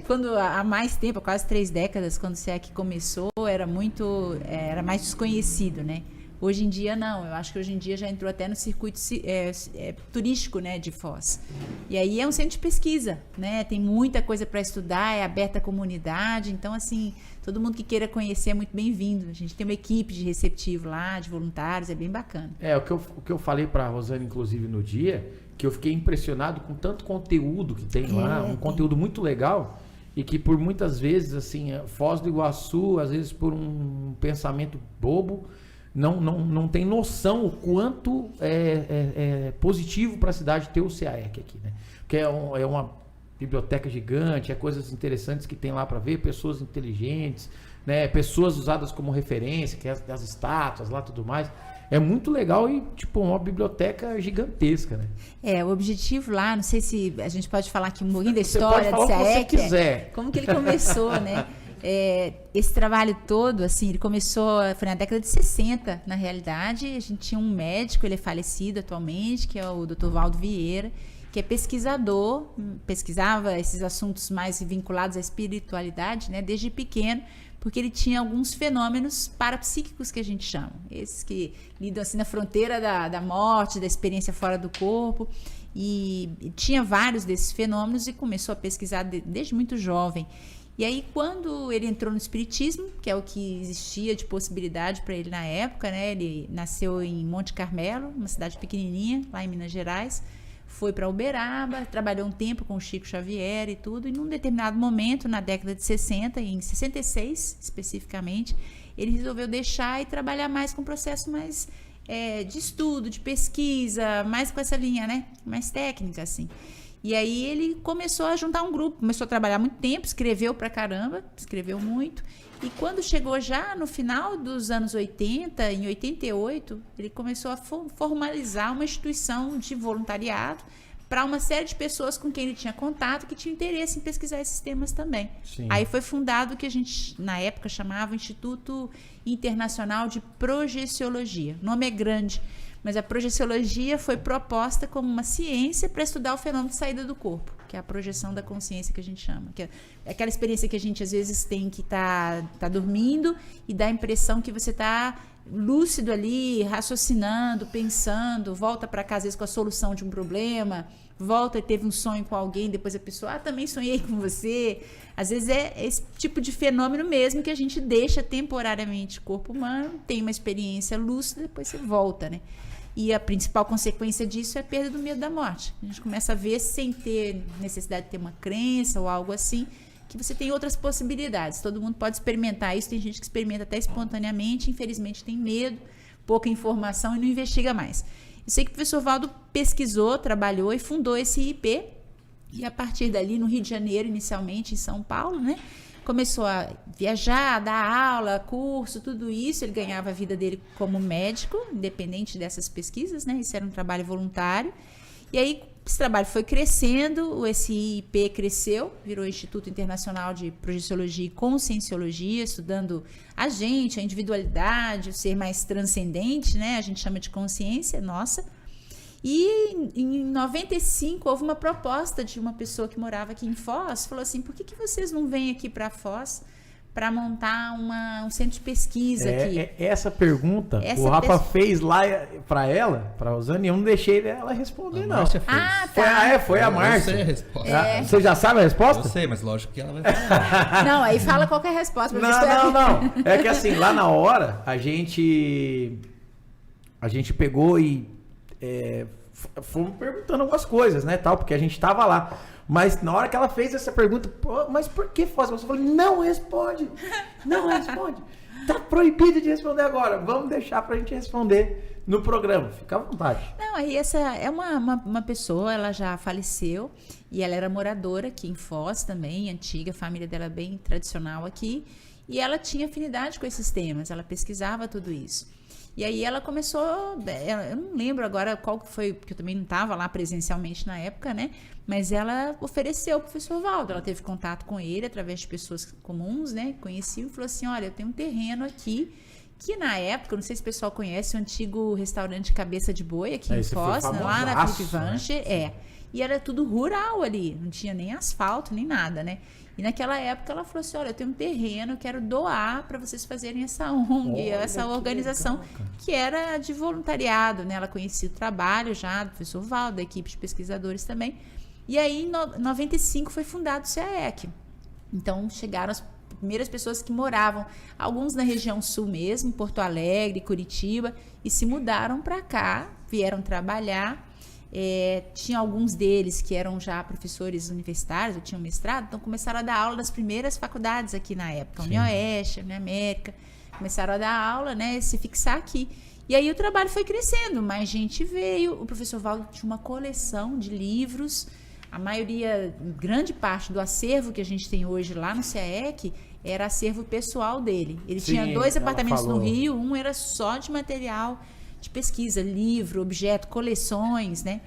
quando há mais tempo, quase 3 décadas, quando o SEAC começou, era mais desconhecido, né? Hoje em dia não, eu acho que hoje em dia já entrou até no circuito turístico, né, de Foz. E aí é um centro de pesquisa, né? Tem muita coisa para estudar, é aberta à comunidade, então assim, todo mundo que queira conhecer é muito bem-vindo. A gente tem uma equipe de receptivo lá, de voluntários, é bem bacana. O que eu falei para a Rosane, inclusive, no dia, que eu fiquei impressionado com tanto conteúdo que tem lá, um conteúdo muito legal, e que por muitas vezes, assim, Foz do Iguaçu, às vezes por um pensamento bobo, não tem noção o quanto é positivo para a cidade ter o CAEC aqui, né? Porque é uma biblioteca gigante, coisas interessantes que tem lá para ver, pessoas inteligentes, né? Pessoas usadas como referência, que as estátuas lá, tudo mais. É muito legal e, tipo, uma biblioteca gigantesca, né? O objetivo lá, não sei se a gente pode falar aqui um pouquinho da história do CAEC. Você pode falar o que você quiser. Como que ele começou, né? Esse trabalho todo, assim, ele começou, foi na década de 60, na realidade. A gente tinha um médico, ele é falecido atualmente, que é o Dr. Valdo Vieira, que é pesquisador, pesquisava esses assuntos mais vinculados à espiritualidade, né, desde pequeno, porque ele tinha alguns fenômenos parapsíquicos que a gente chama, esses que lidam assim na fronteira da morte, da experiência fora do corpo, e tinha vários desses fenômenos e começou a pesquisar desde muito jovem. E aí, quando ele entrou no espiritismo, que é o que existia de possibilidade para ele na época, né? Ele nasceu em Monte Carmelo, uma cidade pequenininha, lá em Minas Gerais, foi para Uberaba, trabalhou um tempo com o Chico Xavier e tudo, e num determinado momento, na década de 60, em 66 especificamente, ele resolveu deixar e trabalhar mais com um processo mais de estudo, de pesquisa, mais com essa linha, né? Mais técnica, assim. E aí ele começou a juntar um grupo, começou a trabalhar muito tempo, escreveu pra caramba, escreveu muito. E quando chegou já no final dos anos 80, em 88, ele começou a formalizar uma instituição de voluntariado para uma série de pessoas com quem ele tinha contato, que tinham interesse em pesquisar esses temas também. Sim. Aí foi fundado o que a gente, na época, chamava Instituto Internacional de Projeciologia. O nome é grande, mas a projeciologia foi proposta como uma ciência para estudar o fenômeno de saída do corpo, que é a projeção da consciência que a gente chama. Que é aquela experiência que a gente, às vezes, tem que tá dormindo e dá a impressão que você está lúcido ali, raciocinando, pensando, volta para casa, às vezes, com a solução de um problema, volta e teve um sonho com alguém, depois a pessoa, também sonhei com você. Às vezes é esse tipo de fenômeno mesmo que a gente deixa temporariamente o corpo humano, tem uma experiência lúcida, depois você volta, né? E a principal consequência disso é a perda do medo da morte. A gente começa a ver, sem ter necessidade de ter uma crença ou algo assim, que você tem outras possibilidades. Todo mundo pode experimentar isso, tem gente que experimenta até espontaneamente, infelizmente tem medo, pouca informação e não investiga mais. Eu sei que o professor Valdo pesquisou, trabalhou e fundou esse IP, e a partir dali, no Rio de Janeiro, inicialmente, em São Paulo, né? Começou a viajar, dar aula, curso, tudo isso. Ele ganhava a vida dele como médico, independente dessas pesquisas, né? Isso era um trabalho voluntário. E aí, esse trabalho foi crescendo, esse IP cresceu, virou Instituto Internacional de Projeciologia e Conscienciologia, estudando a gente, a individualidade, o ser mais transcendente, né? A gente chama de consciência nossa. E em 95 houve uma proposta de uma pessoa que morava aqui em Foz, falou assim, por que vocês não vêm aqui para Foz para montar um centro de pesquisa aqui? Essa pergunta o Rafa fez lá para ela, para a Rosane, e eu não deixei ela responder, não. Tá. Foi a Márcia. Eu sei a resposta. Você já sabe a resposta? Eu sei, mas lógico que ela vai falar. Não, aí fala qual que é a resposta. Não. É que assim, lá na hora, a gente pegou e fomos perguntando algumas coisas, né, tal, porque a gente tava lá. Mas na hora que ela fez essa pergunta, mas por que Foz? Eu falei, não responde. Tá proibido de responder agora. Vamos deixar pra gente responder no programa. Fica à vontade. Não, aí essa é uma pessoa, ela já faleceu e ela era moradora aqui em Foz também, antiga, a família dela bem tradicional aqui, e ela tinha afinidade com esses temas, ela pesquisava tudo isso. E aí ela começou, eu não lembro agora qual que foi, porque eu também não estava lá presencialmente na época, né? Mas ela ofereceu ao professor Valdo, ela teve contato com ele através de pessoas comuns, né? Conheciam e falou assim, olha, eu tenho um terreno aqui, que na época, não sei se o pessoal conhece, o antigo restaurante Cabeça de Boi aqui em Foz, lá na Felipe Vancher, E era tudo rural ali, não tinha nem asfalto, nem nada, né? E naquela época ela falou assim, olha, eu tenho um terreno, eu quero doar para vocês fazerem essa ONG, essa organização que era de voluntariado, né? Ela conhecia o trabalho já do professor Valdo, da equipe de pesquisadores também. E aí, em 95, foi fundado o CAEC. Então, chegaram as primeiras pessoas que moravam, alguns na região sul mesmo, Porto Alegre, Curitiba, e se mudaram para cá, vieram trabalhar. Tinha alguns deles que eram já professores universitários, ou tinham mestrado, então começaram a dar aula das primeiras faculdades aqui na época, UniOeste, Uniamérica, começaram a dar aula, né, se fixar aqui. E aí o trabalho foi crescendo, mais gente veio, o professor Valdo tinha uma coleção de livros, a maioria, grande parte do acervo que a gente tem hoje lá no CAEC era acervo pessoal dele. Ele tinha 2 apartamentos no Rio, um era só de material de pesquisa, livro, objeto, coleções, né?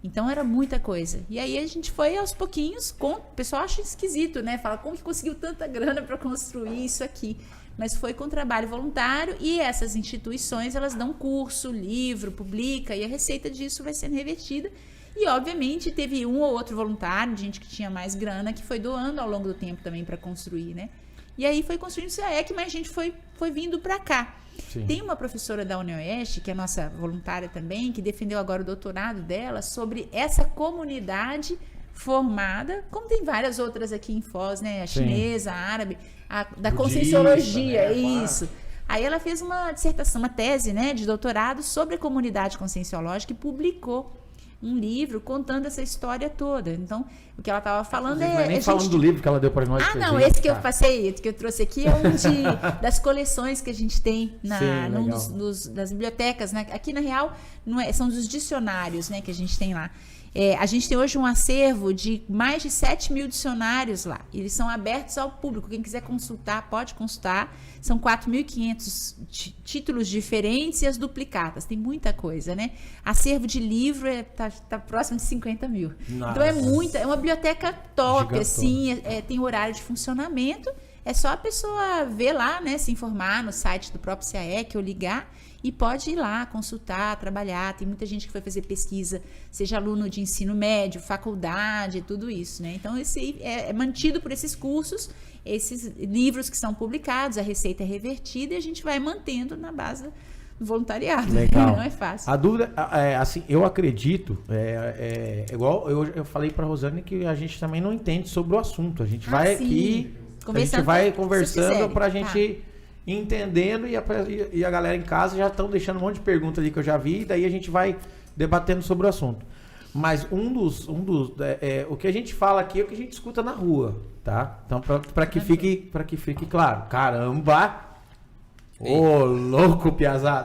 Então era muita coisa. E aí a gente foi aos pouquinhos, o pessoal acha esquisito, né? Fala, como que conseguiu tanta grana para construir isso aqui? Mas foi com trabalho voluntário e essas instituições, elas dão curso, livro, publica e a receita disso vai sendo revertida. E, obviamente, teve um ou outro voluntário, gente que tinha mais grana, que foi doando ao longo do tempo também para construir, né? E aí foi construindo o CAEC, mas a gente foi vindo para cá. Sim. Tem uma professora da UniOeste, que é nossa voluntária também, que defendeu agora o doutorado dela sobre essa comunidade formada, como tem várias outras aqui em Foz, né? A chinesa, a árabe, da Conscienciologia, né? Isso. Aí ela fez uma dissertação, uma tese, né, de doutorado sobre a comunidade conscienciológica e publicou um livro contando essa história toda. Então, o que ela estava falando não é nem falando do livro que ela deu para nós. Não, esse que eu passei, que eu trouxe aqui é um das coleções que a gente tem das bibliotecas, né? Aqui na real são dos dicionários, né, que a gente tem lá. A gente tem hoje um acervo de mais de 7 mil dicionários lá. Eles são abertos ao público. Quem quiser consultar, pode consultar. São 4.500 títulos diferentes e as duplicatas. Tem muita coisa, né? Acervo de livro tá próximo de 50 mil. Nossa. Então é uma biblioteca top, gigantão. Assim. Tem horário de funcionamento. É só a pessoa ver lá, né? Se informar no site do próprio CAEC ou ligar. E pode ir lá, consultar, trabalhar. Tem muita gente que foi fazer pesquisa, seja aluno de ensino médio, faculdade, tudo isso, né? Então, esse é mantido por esses cursos, esses livros que são publicados, a receita é revertida e a gente vai mantendo na base do voluntariado. Legal. Não é fácil. A dúvida, assim, eu acredito, igual eu falei para a Rosane que a gente também não entende sobre o assunto. A gente vai aqui, a gente vai conversando para a gente... entendendo e a galera em casa já estão deixando um monte de perguntas ali que eu já vi, e daí a gente vai debatendo sobre o assunto. Mas o que a gente fala aqui é o que a gente escuta na rua, tá? Então, para que fique claro. Caramba! Ô, louco, piazada!